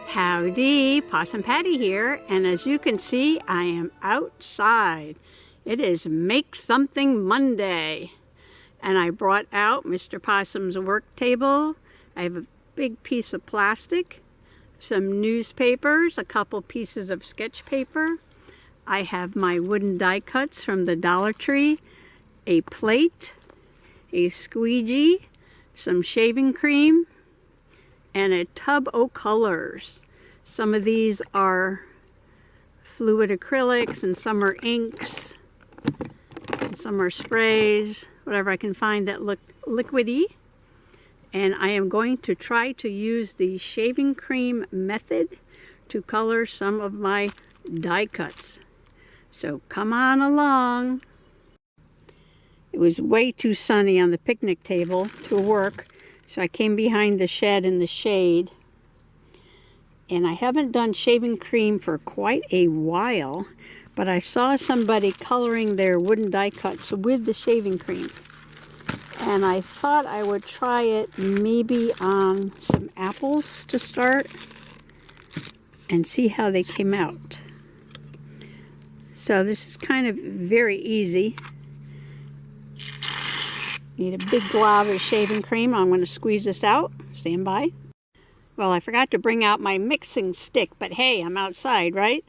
Howdy, Possum Patty here, and as you can see, I am outside. It is Make Something Monday, and I brought out Mr. Possum's work table. I have a big piece of plastic, some newspapers, a couple pieces of sketch paper. I have my wooden die cuts from the Dollar Tree, a plate, a squeegee, some shaving cream, and a tub of colors. Some of these are fluid acrylics and some are inks and some are sprays, whatever I can find that look liquidy. And I am going to try to use the shaving cream method to color some of my die cuts. So come on along. It was way too sunny on the picnic table to work, so I came behind the shed in the shade. And I haven't done shaving cream for quite a while, but I saw somebody coloring their wooden die cuts with the shaving cream. And I thought I would try it maybe on some apples to start and see how they came out. So this is kind of very easy. Need a big glob of shaving cream. I'm going to squeeze this out. Stand by. Well, I forgot to bring out my mixing stick, but hey, I'm outside, right?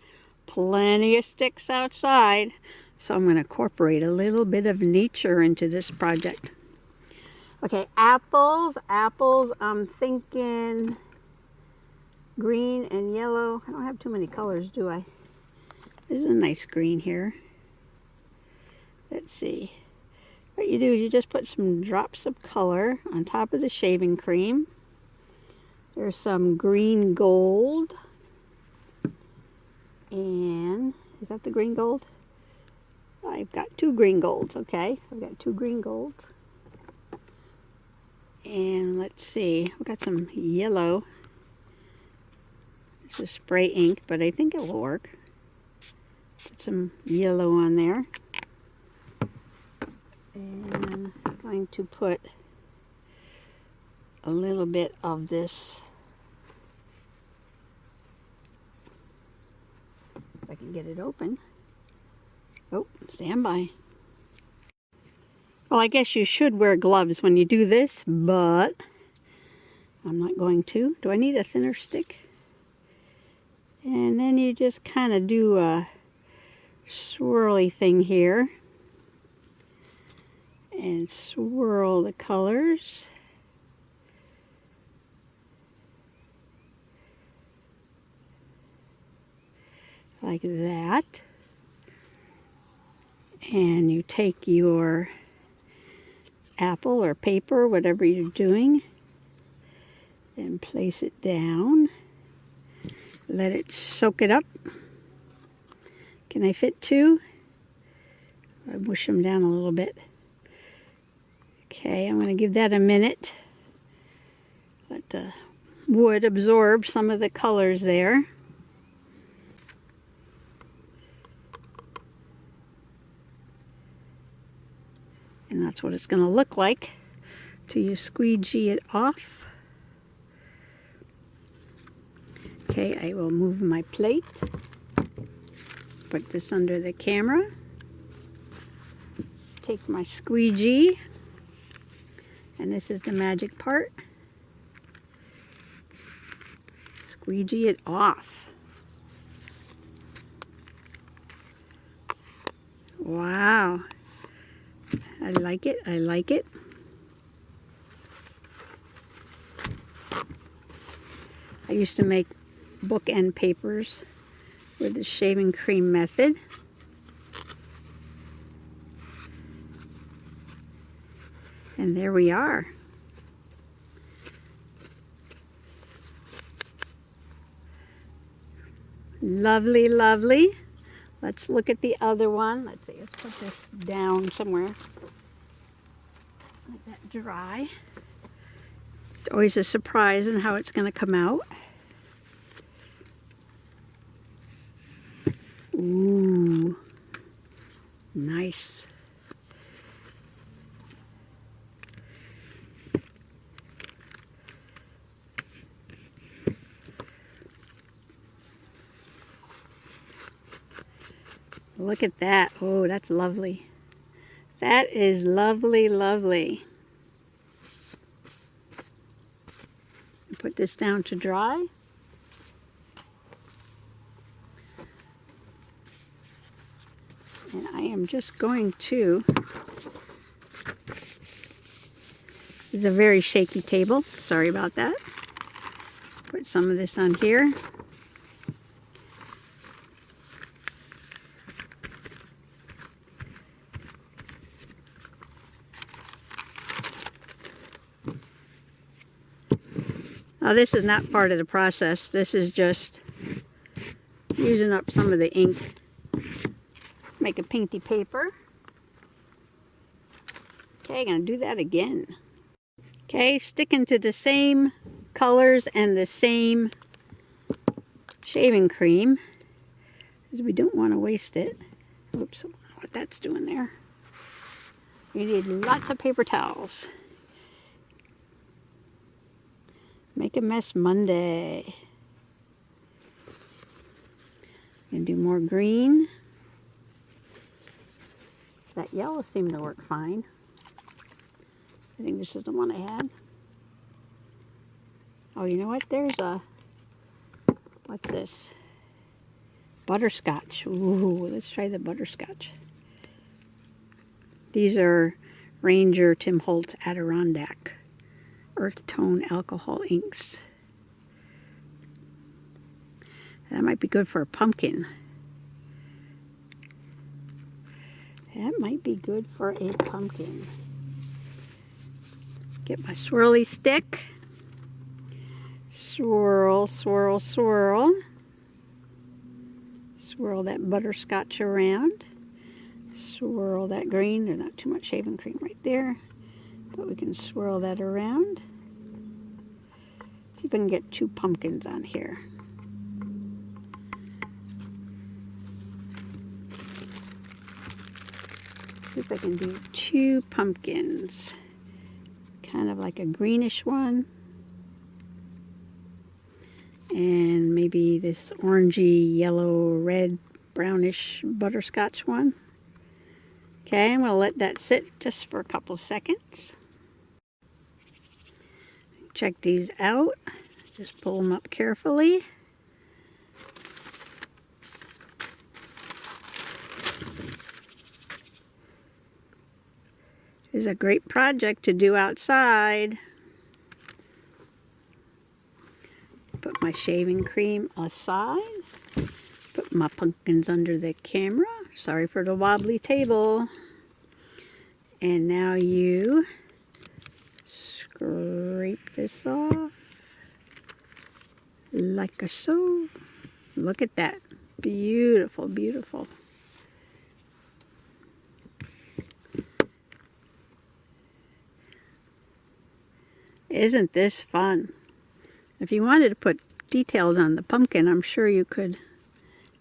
Plenty of sticks outside. So I'm going to incorporate a little bit of nature into this project. Okay, apples. I'm thinking green and yellow. I don't have too many colors, do I? This is a nice green here. Let's see. What you do is you just put some drops of color on top of the shaving cream. There's some green gold. And is that the green gold? I've got two green golds, okay. I've got two green golds. And let's see, I've got some yellow. This is spray ink, but I think it will work. Put some yellow on there. And I'm going to put a little bit of this, if I can get it open. Oh, stand by. Well, I guess you should wear gloves when you do this, but I'm not going to. Do I need a thinner stick? And then you just kind of do a swirly thing here and swirl the colors. Like that. And you take your apple or paper, whatever you're doing, and place it down. Let it soak it up. Can I fit two? I push them down a little bit. Okay, I'm going to give that a minute. Let the wood absorb some of the colors there. And that's what it's going to look like till you squeegee it off. Okay, I will move my plate. Put this under the camera. Take my squeegee. And this is the magic part. Squeegee it off. Wow. I like it, I like it. I used to make bookend papers with the shaving cream method. And there we are. Lovely, lovely. Let's look at the other one. Let's see, let's put this down somewhere. Let that dry. It's always a surprise in how it's going to come out. Ooh, nice. Look at that. Oh, that's lovely. That is lovely, lovely. Put this down to dry. And I am just going to, this is a very shaky table, sorry about that. Put some of this on here. Now this is not part of the process, this is just using up some of the ink. Make a painty paper. Okay, gonna do that again. Okay, sticking to the same colors and the same shaving cream, because we don't want to waste it. Oops, I don't know what that's doing there. We need lots of paper towels. Make a mess Monday. Gonna do more green. That yellow seemed to work fine. I think this is the one I had. Oh, you know what? There's a, what's this? Butterscotch. Ooh, let's try the butterscotch. These are Ranger Tim Holtz Adirondack Earth Tone Alcohol Inks. That might be good for a pumpkin. That might be good for a pumpkin. Get my swirly stick. Swirl, swirl, swirl. Swirl that butterscotch around. Swirl that green. There's not too much shaving cream right there, but we can swirl that around. See if I can get 2 pumpkins on here. See if I can do 2 pumpkins. Kind of like a greenish one. And maybe this orangey, yellow, red, brownish butterscotch one. Okay, I'm going to let that sit just for a couple seconds. Check these out. Just pull them up carefully. This is a great project to do outside. Put my shaving cream aside. Put my pumpkins under the camera. Sorry for the wobbly table. And now you scrape this off like so. Look at that. Beautiful, beautiful. Isn't this fun? If you wanted to put details on the pumpkin, I'm sure you could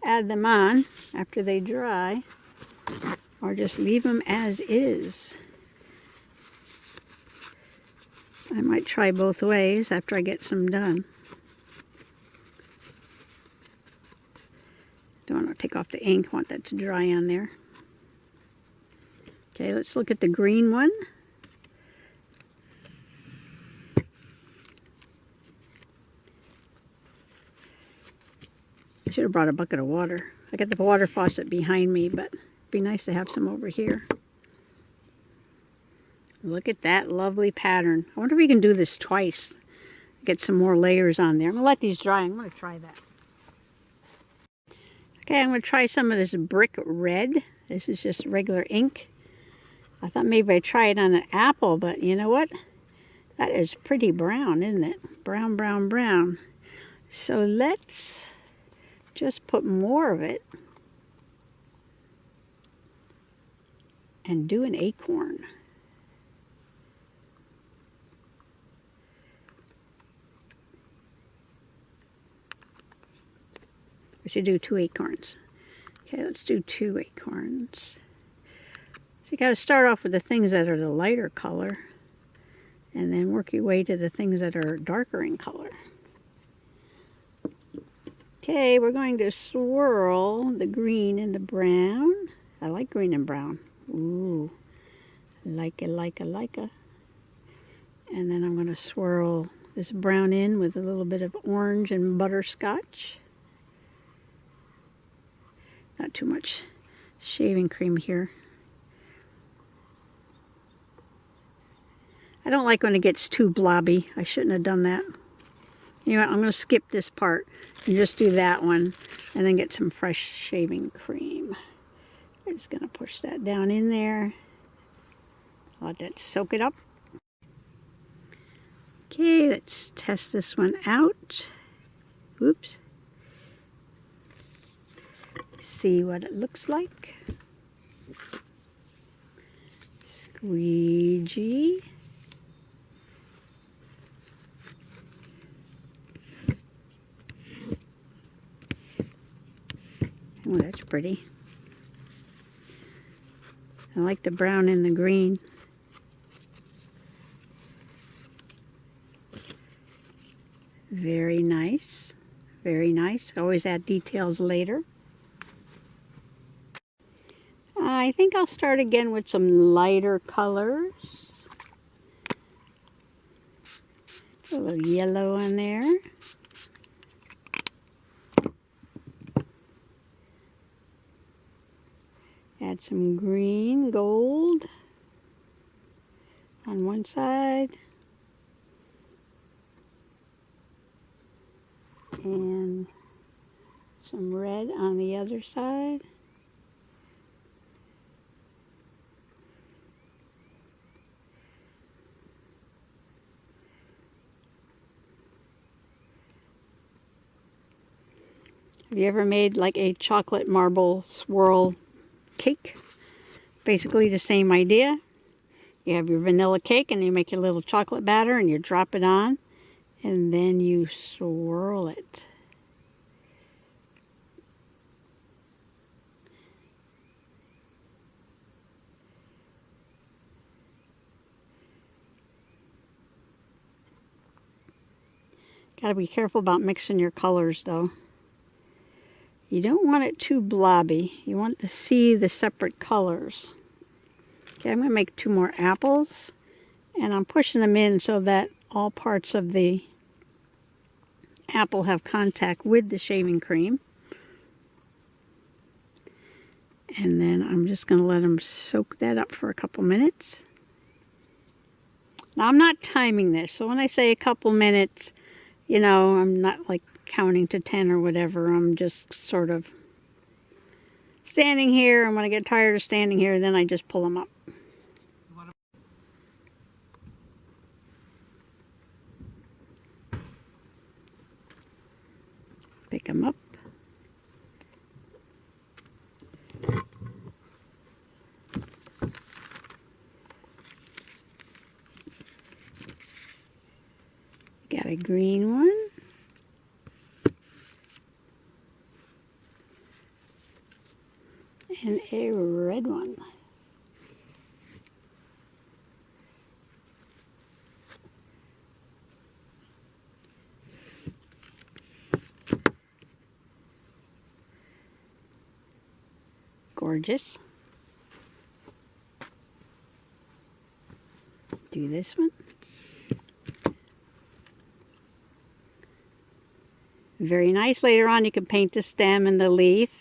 add them on after they dry, or just leave them as is. I might try both ways after I get some done. Don't want to take off the ink, want that to dry on there. Okay, let's look at the green one. I should have brought a bucket of water. I got the water faucet behind me, but it'd be nice to have some over here. Look at that lovely pattern. I wonder if we can do this twice. Get some more layers on there. I'm going to let these dry. I'm going to try that. Okay, I'm going to try some of this brick red. This is just regular ink. I thought maybe I'd try it on an apple, but you know what? That is pretty brown, isn't it? Brown, brown, brown. So let's just put more of it and do an acorn. We should do 2 acorns. Okay, let's do 2 acorns. So you got to start off with the things that are the lighter color and then work your way to the things that are darker in color. Okay, we're going to swirl the green and the brown. I like green and brown. Ooh, like a. And then I'm going to swirl this brown in with a little bit of orange and butterscotch. Not too much shaving cream here. I don't like when it gets too blobby. I shouldn't have done that. You know what, I'm going to skip this part and just do that one and then get some fresh shaving cream. I'm just going to push that down in there. Let that soak it up. Okay, let's test this one out. Oops. See what it looks like. Squeegee. Oh, that's pretty. I like the brown and the green. Very nice. Very nice. Always add details later. I think I'll start again with some lighter colors. Put a little yellow on there. Add some green, gold on one side. And some red on the other side. Have you ever made like a chocolate marble swirl cake? Basically the same idea. You have your vanilla cake and you make your little chocolate batter and you drop it on and then you swirl it. Got to be careful about mixing your colors though. You don't want it too blobby. You want to see the separate colors. Okay, I'm going to make 2 more apples. And I'm pushing them in so that all parts of the apple have contact with the shaving cream. And then I'm just going to let them soak that up for a couple minutes. Now I'm not timing this, so when I say a couple minutes, you know, I'm not like counting to 10 or whatever. I'm just sort of standing here, and when I get tired of standing here, then I just pull them up. Pick them up. Got a green one. And a red one. Gorgeous. Do this one. Very nice. Later on you can paint the stem and the leaf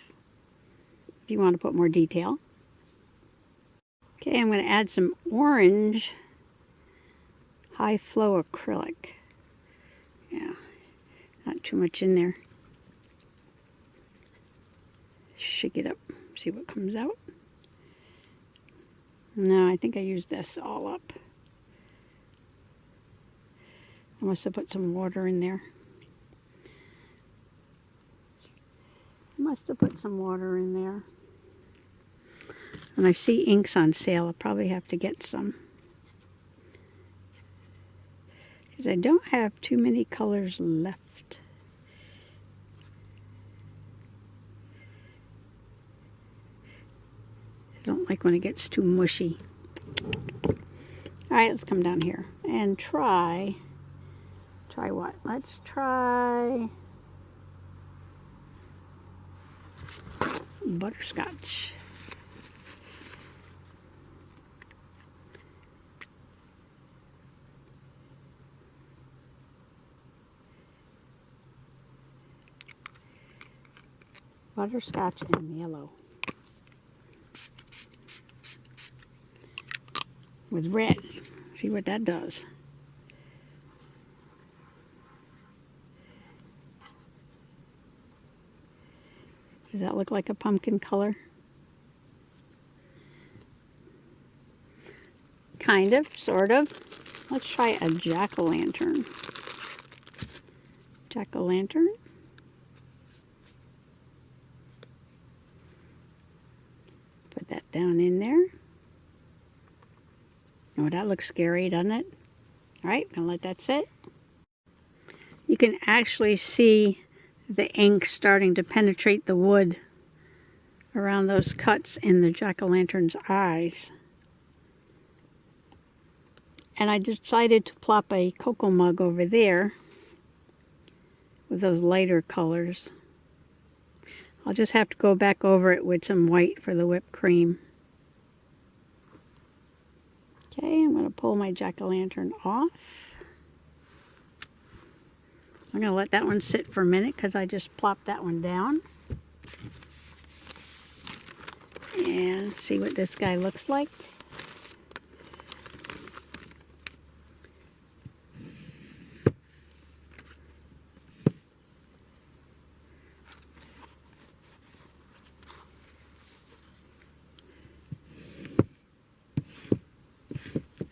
if you want to put more detail. Okay, I'm going to add some orange high flow acrylic. Yeah, not too much in there. Shake it up, see what comes out. No, I think I used this all up. I must have put some water in there. Must have put some water in there. And I see inks on sale. I'll probably have to get some. Because I don't have too many colors left. I don't like when it gets too mushy. Alright, let's come down here and try what? Let's try butterscotch. Butterscotch and yellow. With red. See what that does. Does that look like a pumpkin color? Kind of, sort of. Let's try a jack-o'-lantern. Jack-o'-lantern. Put that down in there. Oh, that looks scary, doesn't it? All right, gonna let that sit. You can actually see the ink starting to penetrate the wood around those cuts in the jack-o'-lantern's eyes. And I decided to plop a cocoa mug over there with those lighter colors. I'll just have to go back over it with some white for the whipped cream. Okay, I'm going to pull my jack-o'-lantern off. I'm going to let that one sit for a minute because I just plopped that one down. And see what this guy looks like.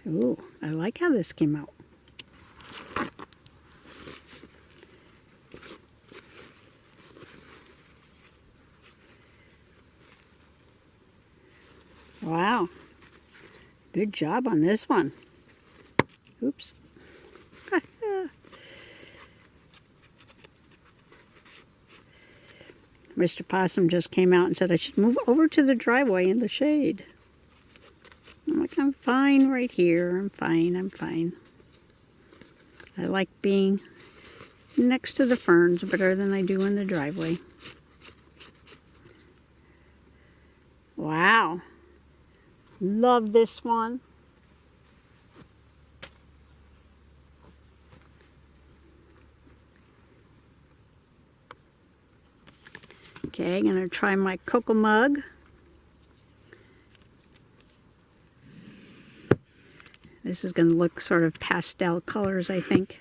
Ooh, I like how this came out. Wow, good job on this one. Oops. Mr. Possum just came out and said I should move over to the driveway in the shade. I'm like, I'm fine right here. I'm fine, I'm fine. I like being next to the ferns better than I do in the driveway. Wow. Love this one. Okay, I'm going to try my cocoa mug. This is going to look sort of pastel colors, I think.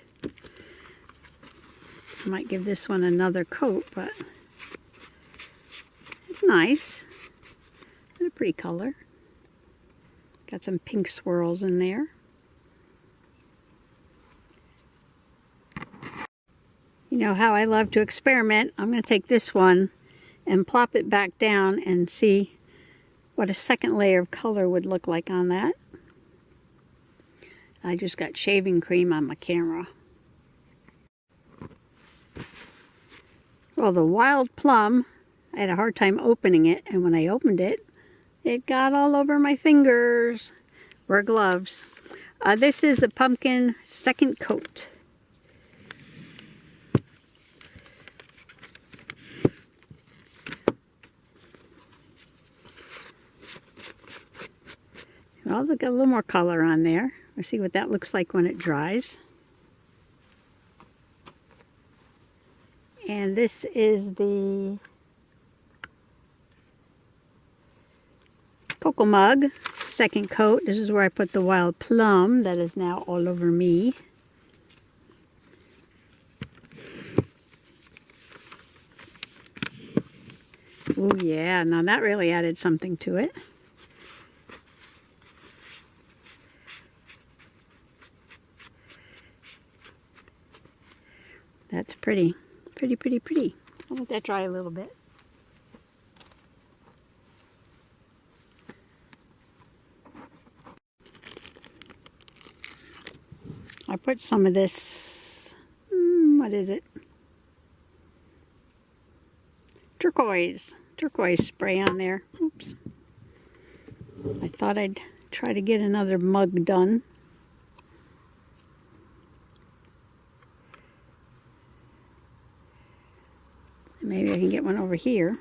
I might give this one another coat, but it's nice. It's a pretty color. Got some pink swirls in there. You know how I love to experiment. I'm going to take this one and plop it back down and see what a second layer of color would look like on that. I just got shaving cream on my camera. Well, the wild plum, I had a hard time opening it, and when I opened it, it got all over my fingers. Wear gloves. This is the pumpkin second coat. Well, they've got a little more color on there. Let's see what that looks like when it dries. And this is the cocoa mug, second coat. This is where I put the wild plum that is now all over me. Oh yeah, now that really added something to it. That's pretty. Pretty, pretty, pretty. I'll let that dry a little bit. I put some of this, what is it? Turquoise spray on there. Oops. I thought I'd try to get another mug done. Maybe I can get one over here.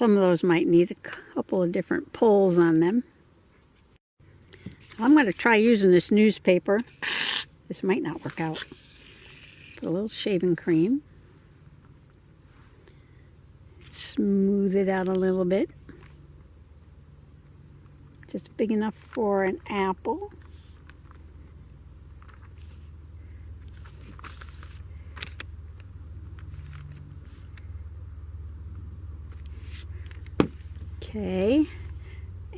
Some of those might need a couple of different pulls on them. I'm going to try using this newspaper. This might not work out. Put a little shaving cream. Smooth it out a little bit. Just big enough for an apple. Okay,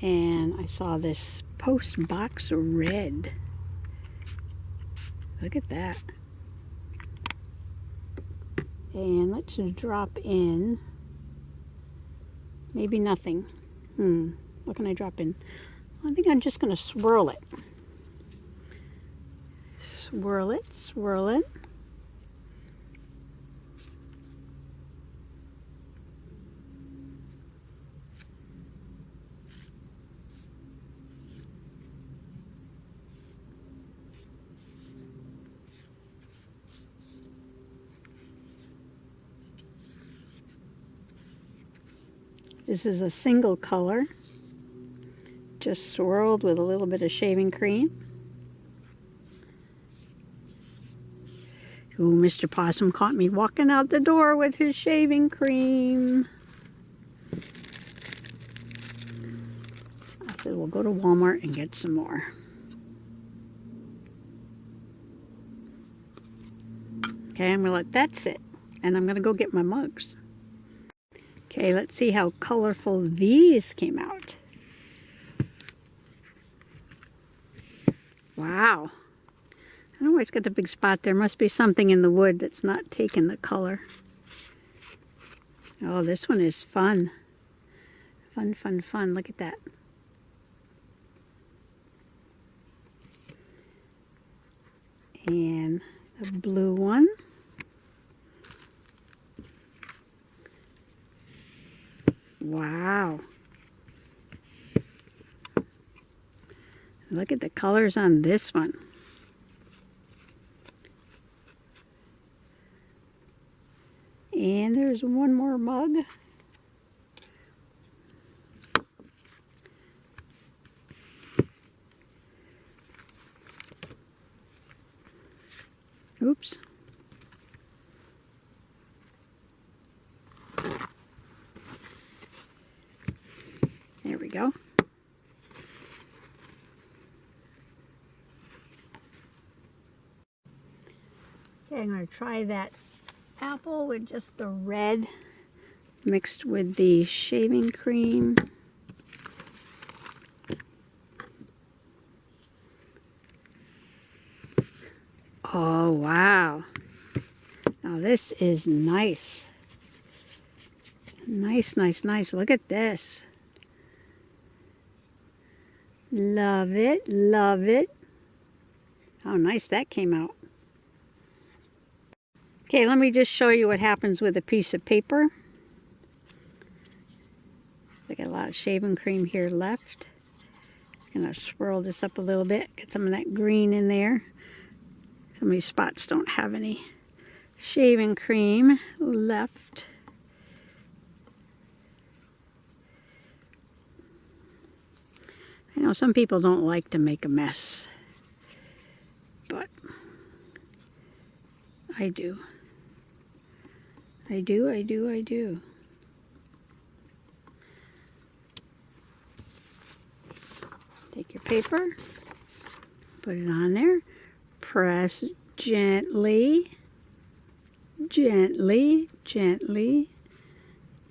and I saw this Post Box Red. Look at that. And let's drop in, maybe nothing. What can I drop in? I think I'm just going to swirl it. Swirl it, swirl it. This is a single color, just swirled with a little bit of shaving cream. Ooh, Mr. Possum caught me walking out the door with his shaving cream. I said, we'll go to Walmart and get some more. Okay, I'm going to let that sit, and I'm going to go get my mugs. Okay, let's see how colorful these came out. Wow. I don't know why it's got the big spot there. Must be something in the wood that's not taking the color. Oh, this one is fun. Fun, fun, fun. Look at that. And the blue one. Wow. Look at the colors on this one. And there's one more mug. Oops. There we go. Okay, I'm going to try that apple with just the red mixed with the shaving cream. Oh, wow. Now this is nice. Nice, nice, nice. Look at this. Love it, love it. How nice that came out. Okay, let me just show you what happens with a piece of paper. I got a lot of shaving cream here left. I'm going to swirl this up a little bit, get some of that green in there. Some of these spots don't have any shaving cream left. I know some people don't like to make a mess, but I do. I do, I do, I do. Take your paper, put it on there, press gently, gently, gently,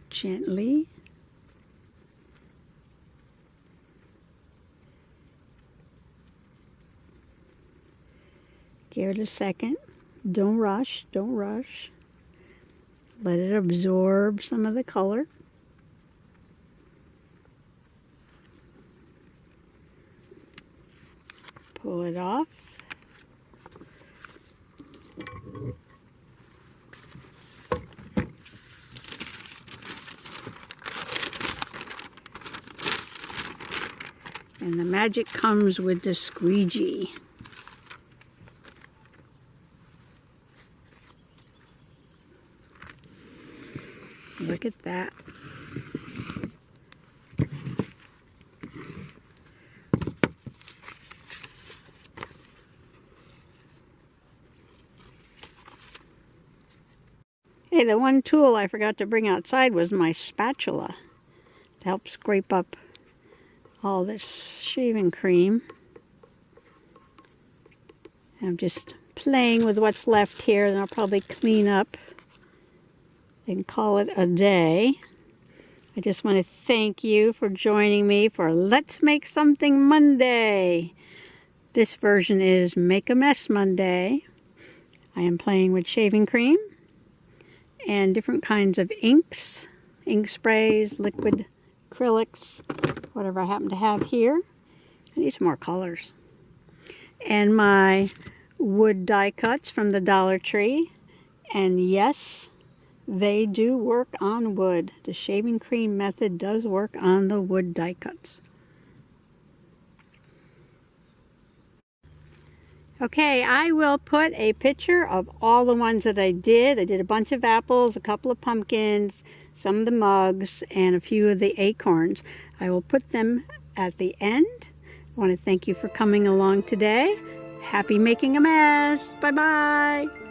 gently. Give it a second. Don't rush, don't rush. Let it absorb some of the color. Pull it off. And the magic comes with the squeegee. Look at that. Hey, the one tool I forgot to bring outside was my spatula to help scrape up all this shaving cream. I'm just playing with what's left here, and I'll probably clean up and call it a day. I just want to thank you for joining me for Let's Make Something Monday. This version is Make a Mess Monday. I am playing with shaving cream and different kinds of inks, ink sprays, liquid acrylics, whatever I happen to have here. I need some more colors. And my wood die cuts from the Dollar Tree. And yes, they do work on wood. The shaving cream method does work on the wood die cuts. Okay, I will put a picture of all the ones that I did. I did a bunch of apples, a couple of pumpkins, some of the mugs, and a few of the acorns. I will put them at the end. I want to thank you for coming along today. Happy making a mess. Bye-bye.